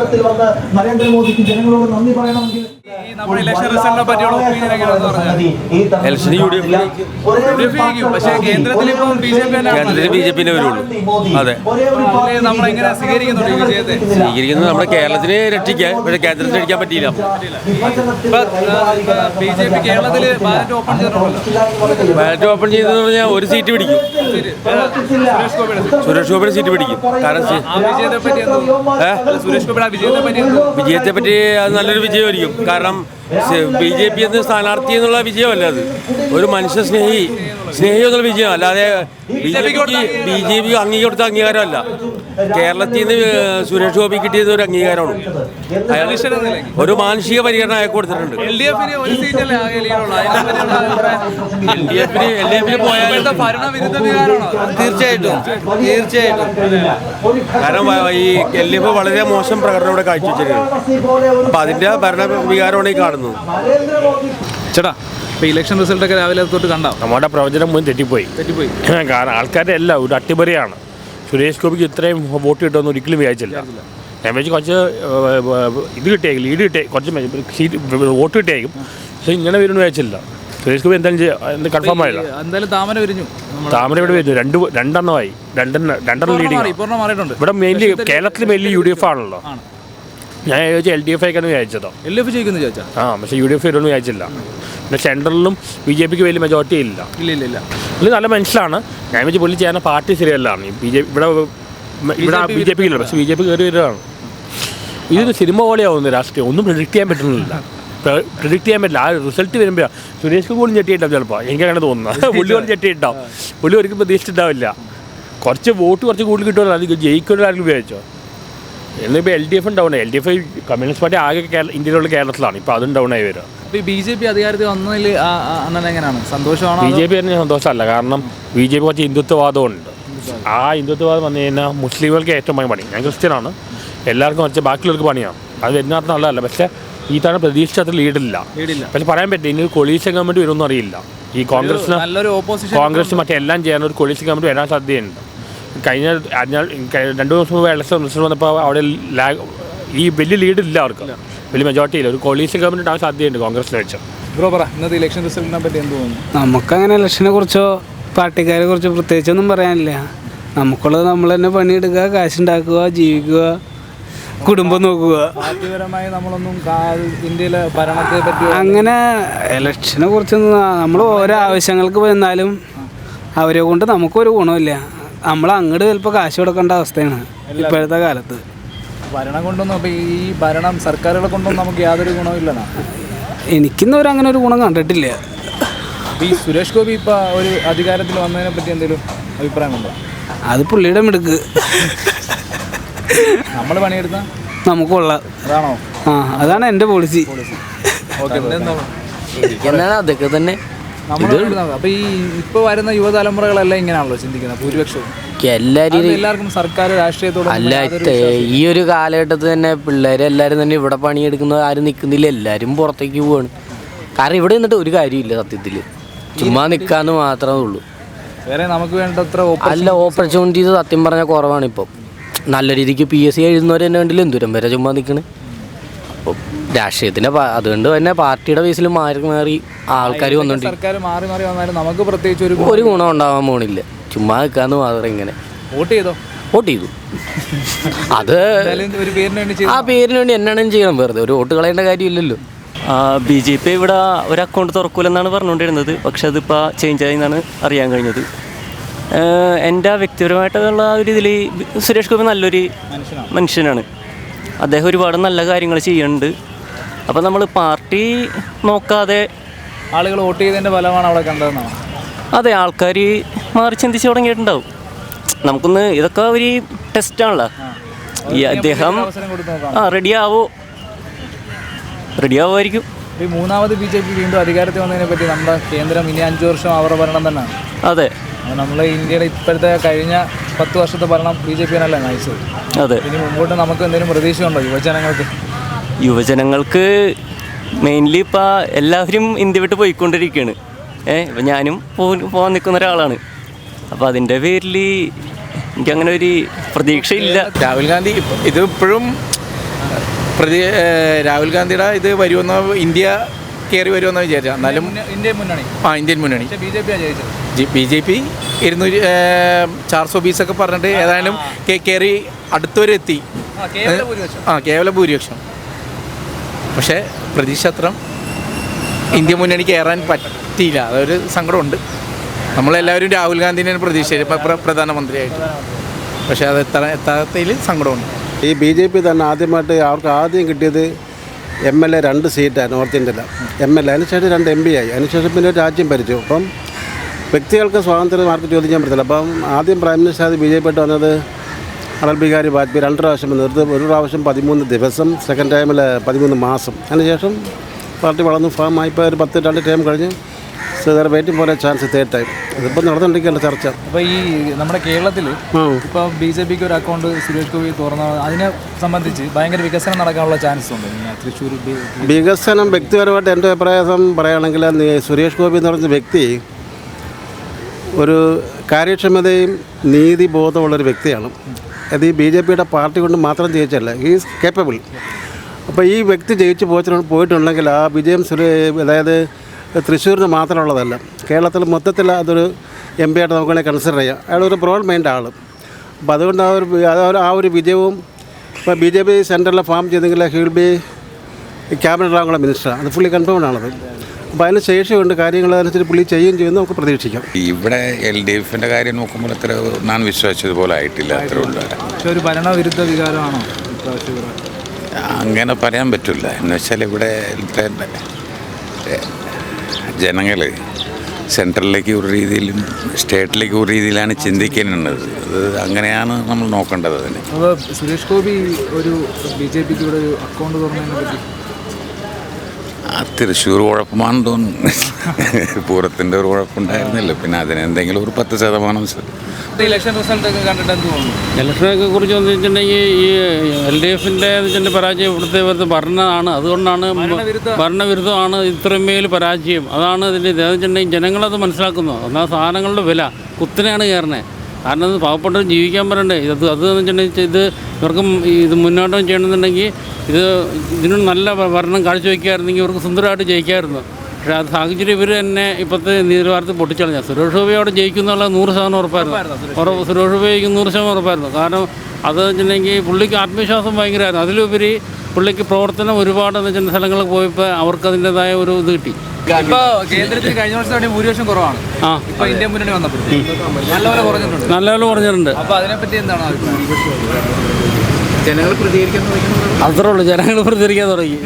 കേന്ദ്രത്തിൽ വന്ന് നരേന്ദ്രമോദിക്ക് ജനങ്ങളോട് നന്ദി പറയണമെങ്കിൽ കേന്ദ്രത്തിൽ ബിജെപിനെ വരുള്ളൂ. അതെ, സ്വീകരിക്കുന്നത് നമ്മുടെ കേരളത്തിനെ രക്ഷിക്കാൻ, പക്ഷേ കേന്ദ്രത്തിൽ രക്ഷിക്കാൻ പറ്റിയില്ല. ബാലറ്റ് ഓപ്പൺ ചെയ്തെന്ന് പറഞ്ഞാൽ ഒരു സീറ്റ് പിടിക്കും, സുരേഷ് ഗോപിയുടെ സീറ്റ് പിടിക്കും. കാരണം വിജയത്തെ പറ്റി അത് നല്ലൊരു വിജയമായിരിക്കും. കാരണം ബി ജെ പി എന്ന സ്ഥാനാർത്ഥി എന്നുള്ള വിജയമല്ല, അത് ഒരു മനുഷ്യ സ്നേഹി എന്നുള്ള വിജയം. അല്ലാതെ ബി ജെ പി കൊടുത്ത അംഗീകാരമല്ല. കേരളത്തിൽ നിന്ന് സുരേഷ് ഗോപി കിട്ടിയത് ഒരു അംഗീകാരമാണ്. അയാൾ ഒരു മാനുഷിക പരിഗണന അയാൾക്ക് കൊടുത്തിട്ടുണ്ട്. എൽ ഡി എഫിന് പോയാൽ തീർച്ചയായിട്ടും കാരണം ഈ എൽ ഡി എഫ് വളരെ മോശം പ്രകടനം ഇവിടെ കാഴ്ചവെച്ചിരിക്കുന്നു. അപ്പൊ അതിന്റെ ഭരണവികാരമാണ് ഈ കാണുന്നത്. ചേട്ടാ, ഇപ്പോൾ ഇലക്ഷൻ റിസൾട്ടൊക്കെ രാവിലെ തൊട്ട് കണ്ടോ? നമ്മുടെ പ്രവചനം മുഴുവൻ തെറ്റിപ്പോയി. കാരണം ആൾക്കാരുടെ എല്ലാം ഒരു അട്ടിമറിയാണ്. സുരേഷ് ഗോപിക്ക് ഇത്രയും വോട്ട് കിട്ടുമെന്ന് ഒരിക്കലും വിചാരിച്ചില്ല. ഞാൻ വെച്ച് കുറച്ച് ഇത് കിട്ടിയേക്കും, ലീഡ് കിട്ടിയ കുറച്ച് സീറ്റ് വോട്ട് കിട്ടിയേക്കും, പക്ഷേ ഇങ്ങനെ വരുമെന്ന് വിചാരിച്ചില്ല. സുരേഷ് ഗോപി എന്തായാലും കൺഫേം ആയില്ല. എന്തായാലും താമര ഇവിടെ വരുന്നു, രണ്ടെണ്ണമായി, രണ്ടെണ്ണം ലീഡിങ് ഇവിടെ മെയിൻലി കേരളത്തിൽ മെയിൻലി UDF ആണല്ലോ. ഞാൻ ചോദിച്ചാൽ LDF ആയിക്കാണ് വിചാരിച്ചതോ. LDF ജയിക്കുന്നു ചോദിച്ചാൽ പക്ഷേ UDF വരുമെന്ന് വിചാരിച്ചില്ല. പിന്നെ സെൻട്രലിലും BJP വലിയ മെജോറിറ്റി ഇല്ല. പുള്ളി നല്ല മനുഷ്യനാണ്. ഞാൻ വെച്ച് പുള്ളി ചെയ്യുന്ന പാർട്ടി ശരിയല്ലാണ്. BJP ഇല്ല, പക്ഷേ BJP കയറി വരുന്നതാണ്. ഇതൊരു സിനിമ പോലെയാവുന്നു രാഷ്ട്രീയം. ഒന്നും പ്രെഡിക്റ്റ് ചെയ്യാൻ പറ്റില്ല. ആ റിസൾട്ട് വരുമ്പോഴാണ് സുരേഷ് പോലും ഞെട്ടിയിട്ടാവും ചിലപ്പോൾ. എനിക്കങ്ങനെ തോന്നുന്നത്. പുള്ളി പോലും ഞെട്ടിയിട്ടാവും. പുള്ളി ഒരിക്കലും പ്രതീക്ഷിച്ചിട്ടുണ്ടാവില്ല. കുറച്ച് കൂടുതൽ കിട്ടുമല്ലോ, അത് ജയിക്കുമല്ലോ ആരെങ്കിലും വിചാരിച്ചോ. എന്നിപ്പോൾ LDF ഡൗൺ ആയി. LDF കമ്മ്യൂണിസ്റ്റ് പാർട്ടി ആകെ ഇന്ത്യയിലുള്ള കേരളത്തിലാണ്. ഇപ്പോൾ അതും ഡൗൺ ആയി വരിക. BJP അധികാരത്തിൽ വന്നതിൽ എങ്ങനെയാണ്? സന്തോഷമാണോ? BJP തന്നെ സന്തോഷമല്ല. കാരണം BJP കുറച്ച് ഹിന്ദുത്വവാദമുണ്ട്. ആ ഹിന്ദുത്വവാദം വന്നു കഴിഞ്ഞാൽ മുസ്ലിമുകൾക്ക് ഏറ്റവും പണി. ഞാൻ ക്രിസ്ത്യനാണ്, എല്ലാവർക്കും കുറച്ച് ബാക്കിയുള്ളവർക്ക് പണിയാണ്. അത് വരുന്നർത്ഥം നല്ലതല്ല. പക്ഷേ ഈ തവണ പ്രതീക്ഷിച്ച ലീഡില്ല. പക്ഷെ പറയാൻ പറ്റും, ഇനി ഒരു കൊളീഷൻ ഗവൺമെൻറ് വരുമെന്ന് അറിയില്ല. ഈ കോൺഗ്രസ് മറ്റേ എല്ലാം ചെയ്യാൻ ഒരു കൊളീഷൻ ഗവൺമെൻറ് വരാൻ സാധ്യതയുണ്ട്. കഴിഞ്ഞ 2 ദിവസം മുമ്പ് ഇലക്ഷൻ റിസൾട്ട് വന്നപ്പോൾ അവിടെ ഈ വലിയ ലീഡില്ല, അവർക്ക് വലിയ മെജോറിറ്റി ഇല്ല. ഒരു കൊളീഷൻ ഗവൺമെൻറ് ഉണ്ടാകാൻ സാധ്യതയുണ്ട് കോൺഗ്രസിനെ വെച്ച്. ഇന്നത്തെ ഇലക്ഷൻ റിസൾട്ടിനെ പറ്റി എന്ത് തോന്നുന്നു? നമുക്കങ്ങനെ ഇലക്ഷനെ കുറിച്ചോ പാർട്ടിക്കാരെ കുറിച്ചോ പ്രത്യേകിച്ചൊന്നും പറയാനില്ല. നമുക്കുള്ളത് നമ്മൾ തന്നെ പണിയെടുക്കുക, കാശുണ്ടാക്കുക, ജീവിക്കുക, കുടുംബം നോക്കുക. പാർട്ടിപരമായി നമ്മളൊന്നും ഇന്ത്യയിലെ ഭരണത്തെ പറ്റി അങ്ങനെ ഇലക്ഷനെ കുറിച്ചൊന്നും നമ്മൾ ഓരോ ആവശ്യങ്ങൾക്ക് വന്നാലും അവരെ കൊണ്ട് നമുക്കൊരു ഗുണമില്ല. നമ്മൾ അങ്ങോട്ട് ചിലപ്പോൾ കാശ് കൊടുക്കേണ്ട അവസ്ഥയാണ് ഇപ്പോഴത്തെ കാലത്ത്. ഭരണം കൊണ്ടൊന്നും അപ്പോൾ ഈ സർക്കാരുകളെ കൊണ്ടൊന്നും നമുക്ക് യാതൊരു ഗുണമില്ലെന്നാ എനിക്കിന്നവർ അങ്ങനെ ഒരു ഗുണം കണ്ടിട്ടില്ല. ഈ സുരേഷ് ഗോപി ഇപ്പോൾ ഒരു അധികാരത്തിൽ വന്നതിനെ പറ്റി എന്തെങ്കിലും അഭിപ്രായം ഉണ്ടോ? അത് പുള്ളിയുടെ മിടുക്ക്. നമ്മൾ പണിയെടുത്താൽ നമുക്കുള്ള അതാണോ? അതാണ് എൻ്റെ പോളിസി. എന്താണ് അതൊക്കെ തന്നെ. അപ്പൊ ഈ ഇപ്പൊ വരുന്ന യുവതലമുറകളെല്ലാം ഇങ്ങനെയാണല്ലോ ചിന്തിക്കുന്നത് ഭൂരിപക്ഷവും. എല്ലാവർക്കും സർക്കാർ രാഷ്ട്രീയത്തോട് അല്ല, ഈ ഒരു കാലഘട്ടത്തിൽ തന്നെ പിള്ളേരെല്ലാവരും തന്നെ ഇവിടെ പണിയെടുക്കുന്നത് ആരും നിൽക്കുന്നില്ല, എല്ലാവരും പുറത്തേക്ക് പോവാണ്. കാരണം ഇവിടെ നിന്നിട്ട് ഒരു കാര്യമില്ല, സത്യത്തിൽ ചുമ്മാ നിൽക്കാന്ന് മാത്രമേ ഉള്ളൂ. വേറെ നമുക്ക് വേണ്ടത്ര ഓപ്പർച്യൂണിറ്റീസ് സത്യം പറഞ്ഞാൽ കുറവാണ്. ഇപ്പം നല്ല രീതിക്ക് PSC എഴുതുന്നവർ തന്നെ വേണ്ടില്ല എന്തോരം വരെ ചുമ്മാ നിൽക്കണ്. അപ്പം രാഷ്ട്രീയത്തിൻ്റെ അതുകൊണ്ട് തന്നെ പാർട്ടിയുടെ ബേസിൽ മാറി ആൾക്കാർ വന്നോണ്ട് സർക്കാർ മാറി വന്നാലും നമുക്ക് പ്രത്യേകിച്ച് ഒരു ഗുണം ഉണ്ടാവാൻ പോണില്ല. ചുമ്മാ നിൽക്കാന്ന് മാത്രം. ഇങ്ങനെ വോട്ട് ചെയ്തു അത് ആ പേരിന് വേണ്ടി എന്നാണെങ്കിലും ചെയ്യണം. വെറുതെ ഒരു വോട്ട് കളയേണ്ട കാര്യമില്ലല്ലോ. BJP ഇവിടെ ഒരു അക്കൗണ്ട് തുറക്കൂലെന്നാണ് പറഞ്ഞുകൊണ്ടിരുന്നത്. പക്ഷെ അതിപ്പോൾ ചേഞ്ച് ആയി എന്നാണ് അറിയാൻ കഴിഞ്ഞത്. എൻ്റെ വ്യക്തിപരമായിട്ടുള്ള ഒരു ഇതിൽ സുരേഷ് ഗോപി നല്ലൊരു മനുഷ്യനാണ്. അദ്ദേഹം ഒരുപാട് നല്ല കാര്യങ്ങൾ ചെയ്യുന്നുണ്ട്. അപ്പോൾ നമ്മൾ പാർട്ടി നോക്കാതെ ആളുകൾ വോട്ട് ചെയ്തതിൻ്റെ ഫലമാണ് അവിടെ കണ്ടതെന്നാണ്. അതെ, ആൾക്കാർ മാറി ചിന്തിച്ച് തുടങ്ങിയിട്ടുണ്ടാവും. നമുക്കൊന്ന് ഇതൊക്കെ ഒരു ടെസ്റ്റാണല്ലോ. ഈ അദ്ദേഹം റെഡിയാവുമായിരിക്കും. ഈ മൂന്നാമത് BJP വീണ്ടും അധികാരത്തിൽ വന്നതിനെ പറ്റി നമ്മുടെ കേന്ദ്രം ഇനി 5 വർഷം അവരുടെ ഭരണം തന്നെയാണ്. അതെ, നമ്മൾ ഇന്ത്യയുടെ ഇപ്പോഴത്തെ കഴിഞ്ഞ 10 വർഷത്തെ ഭരണം BJP നല്ലേ നയിച്ചത്. അതെ, ഇനി മുമ്പോട്ട് നമുക്ക് എന്തെങ്കിലും പ്രതീക്ഷയുണ്ടോ യുവജനങ്ങൾക്ക്? മെയിൻലി ഇപ്പോൾ എല്ലാവരും ഇന്ത്യ വിട്ട് പോയിക്കൊണ്ടിരിക്കുകയാണ്. ഇപ്പം ഞാനും പോകാൻ നിൽക്കുന്ന ഒരാളാണ്. അപ്പോൾ അതിൻ്റെ പേരിൽ എനിക്കങ്ങനെ ഒരു പ്രതീക്ഷയില്ല. രാഹുൽ ഗാന്ധി ഇത് ഇപ്പോഴും രാഹുൽ ഗാന്ധിയുടെ ഇത് വരുമെന്ന് ഇന്ത്യ കയറി വരുമെന്ന് വിചാരിച്ചാൽ എന്നാലും ഇന്ത്യൻ മുന്നണി ഇന്ത്യൻ മുന്നണി BJP ജയിച്ചത്. BJP 420 ഒക്കെ പറഞ്ഞിട്ട് ഏതായാലും കയറി അടുത്തവരെ എത്തി. കേവല ഭൂരിപക്ഷം. പക്ഷേ പ്രതീക്ഷ അത്ര ഇന്ത്യ മുന്നണി കയറാൻ പറ്റിയില്ല. അതൊരു സങ്കടമുണ്ട്. നമ്മളെല്ലാവരും രാഹുൽ ഗാന്ധിനെയാണ് പ്രതീക്ഷിച്ചത് പ്രധാനമന്ത്രിയായിട്ട്. പക്ഷേ അത് എത്താത്തതിൽ സങ്കടമുണ്ട്. ഈ BJP തന്നെ ആദ്യമായിട്ട് അവർക്ക് ആദ്യം കിട്ടിയത് MLA 2 സീറ്റാണ് നോർത്ത് ഇന്ത്യയിലെ MLA. അതിനുശേഷം 2 MP ആയി. അതിനുശേഷം പിന്നെ രാജ്യം ഭരിച്ചു. അപ്പം വ്യക്തികൾക്ക് സ്വാതന്ത്ര്യം ആർക്ക് ചോദിക്കാൻ പറ്റില്ല. അപ്പം ആദ്യം പ്രൈം മിനിസ്റ്റർ ആദ്യം BJP ആയിട്ട് വന്നത് അടൽ ബിഹാരി വാജ്പേയി 2 പ്രാവശ്യം നിർത്തി. ഒരു പ്രാവശ്യം 13 ദിവസം, സെക്കൻഡ് ടൈമിൽ 13 മാസം. അതിനുശേഷം പാർട്ടി വളർന്നു ഫാമായി. ഇപ്പോൾ ഒരു 2 ടൈം കഴിഞ്ഞ് വെയിറ്റിംഗ് പോലെ ചാൻസ് തേർഡ് ടൈം. ഇതിപ്പോൾ നടന്നുകൊണ്ടിരിക്കുകയല്ല ചർച്ച. അപ്പോൾ ഈ നമ്മുടെ കേരളത്തിൽ ഇപ്പോൾ BJPക്ക് ഒരു അക്കൗണ്ട് സുരേഷ് ഗോപി തുറന്ന അതിനെ സംബന്ധിച്ച് ഭയങ്കര വികസനം നടക്കാനുള്ള ചാൻസ് ഉണ്ട് തൃശ്ശൂർ. വികസനം വ്യക്തിപരമായിട്ട് എൻ്റെ അഭിപ്രായം പറയുകയാണെങ്കിൽ സുരേഷ് ഗോപി എന്ന് പറഞ്ഞ വ്യക്തി ഒരു കാര്യക്ഷമതയും നീതിബോധമുള്ളൊരു വ്യക്തിയാണ്. അത് ഈ BJPയുടെ പാർട്ടി കൊണ്ട് മാത്രം ജയിച്ചല്ല, ഈസ് കേപ്പബിൾ. അപ്പോൾ ഈ വ്യക്തി ജയിച്ച് പോയിട്ടുണ്ടെങ്കിൽ ആ വിജയം അതായത് തൃശ്ശൂരിന് മാത്രമുള്ളതല്ല, കേരളത്തിൽ മൊത്തത്തിൽ അതൊരു MP ആയിട്ട് നമുക്ക് വേണമെങ്കിൽ കൺസിഡർ ചെയ്യാം. അയാളൊരു ബ്രോഡ് മൈൻഡ് ആൾ. അപ്പോൾ അതുകൊണ്ട് ആ ഒരു വിജയവും ഇപ്പോൾ BJP സെൻറ്ററിൽ ഫാം ചെയ്തെങ്കിൽ ഹീൽ ബി ക്യാബിനറ്റ് റാങ്കുള്ള മിനിസ്റ്ററാണ്. അത് ഫുള്ളി കൺഫേംഡ് ആണത്. അപ്പോൾ അതിന് ശേഷിയുണ്ട് കാര്യങ്ങൾ അനുസരിച്ച് പുള്ളി ചെയ്യുകയും ചെയ്യുമെന്ന് നമുക്ക് പ്രതീക്ഷിക്കാം. ഇവിടെ LDFിൻ്റെ കാര്യം നോക്കുമ്പോൾ അത്ര ഞാൻ വിശ്വസിച്ചതുപോലെ ആയിട്ടില്ല. അത്ര ഉള്ള പക്ഷേ ഒരു ഭരണവിരുദ്ധ വികാരമാണോ അങ്ങനെ പറയാൻ പറ്റില്ല. എന്ന് വെച്ചാൽ ഇവിടെ ജനങ്ങൾ സെൻട്രലിലേക്ക് ഒരു രീതിയിലും സ്റ്റേറ്റിലേക്ക് ഒരു രീതിയിലാണ് ചിന്തിക്കുന്നത്. അത് അങ്ങനെയാണ് നമ്മൾ നോക്കേണ്ടത്. അതിന് അപ്പോൾ സുരേഷ് ഗോപി ഒരു BJPക്ക് ഇവിടെ ഒരു അക്കൗണ്ട് തുറന്നതിനെ പറ്റി തൃശ്ശൂർ കുഴപ്പമാണെന്ന് തോന്നുന്നു. പൂരത്തിൻ്റെ ഒരു കുഴപ്പമുണ്ടായിരുന്നില്ല. പിന്നെ അതിനെന്തെങ്കിലും ഒരു 10% ഇലക്ഷൻ റിസൾട്ട് ഒക്കെ കണ്ടിട്ട് എന്ത് തോന്നുന്നു? ഇലക്ഷനൊക്കെ കുറിച്ച് വന്നിട്ടുണ്ടെങ്കിൽ ഈ LDFിൻ്റെ പരാജയം ഇവിടുത്തെ ഭരണമാണ്. അതുകൊണ്ടാണ് ഭരണവിരുദ്ധമാണ് ഇത്രമേൽ പരാജയം. അതാണ് ഇതിൻ്റെ ഇതെന്ന് വെച്ചിട്ടുണ്ടെങ്കിൽ ജനങ്ങളത് മനസ്സിലാക്കുന്നു. എന്നാൽ സാധനങ്ങളുടെ വില കുത്തനെയാണ് കയറണേ. കാരണം പാവപ്പെട്ടവർ ജീവിക്കാൻ പറയണ്ടേ. അതെന്ന് വെച്ചിട്ടുണ്ടെങ്കിൽ ഇവർക്ക് ഇത് മുന്നോട്ട് ചെയ്യണമെന്നുണ്ടെങ്കിൽ ഇതിന് നല്ല ഭരണം കാഴ്ചവെക്കുകയായിരുന്നെങ്കിൽ ഇവർക്ക് സുന്ദരമായിട്ട് ജയിക്കാമായിരുന്നു. പക്ഷേ അത് സാഹചര്യം ഇവർ തന്നെ ഇപ്പോഴത്തെ നിലവാരത്തിൽ പൊട്ടിച്ചളഞ്ഞ. സുരേഷ് ഗോപി അവിടെ ജയിക്കുന്നുള്ള 100% ഉറപ്പായിരുന്നു. സുരേഷ് ഗോപിക്ക് 100% ഉറപ്പായിരുന്നു. കാരണം അത് വെച്ചിട്ടുണ്ടെങ്കിൽ പുള്ളിക്ക് ആത്മവിശ്വാസം ഭയങ്കരമായിരുന്നു. അതിലുപരി പുള്ളിക്ക് പ്രവർത്തനം ഒരുപാട് സ്ഥലങ്ങളിൽ പോയപ്പോൾ അവർക്ക് അതിൻ്റെതായ ഒരു ഇത് കിട്ടി. ഇപ്പോൾ കേന്ദ്രത്തിൽ കഴിഞ്ഞ വർഷം ഭൂരിപക്ഷം കുറവാണ്. ഇപ്പോൾ ഇന്ത്യ മുന്നണി വന്നപ്പോൾ നല്ലപോലെ കുറഞ്ഞിട്ടുണ്ട്. അപ്പോൾ അതിനെപ്പറ്റി എന്താണ് അഭിപ്രായം? ജനങ്ങൾ പ്രതികരിക്കാൻ തുടങ്ങി. അത്രേ ഉള്ളൂ, ജനങ്ങൾ പ്രതികരിക്കാൻ തുടങ്ങി.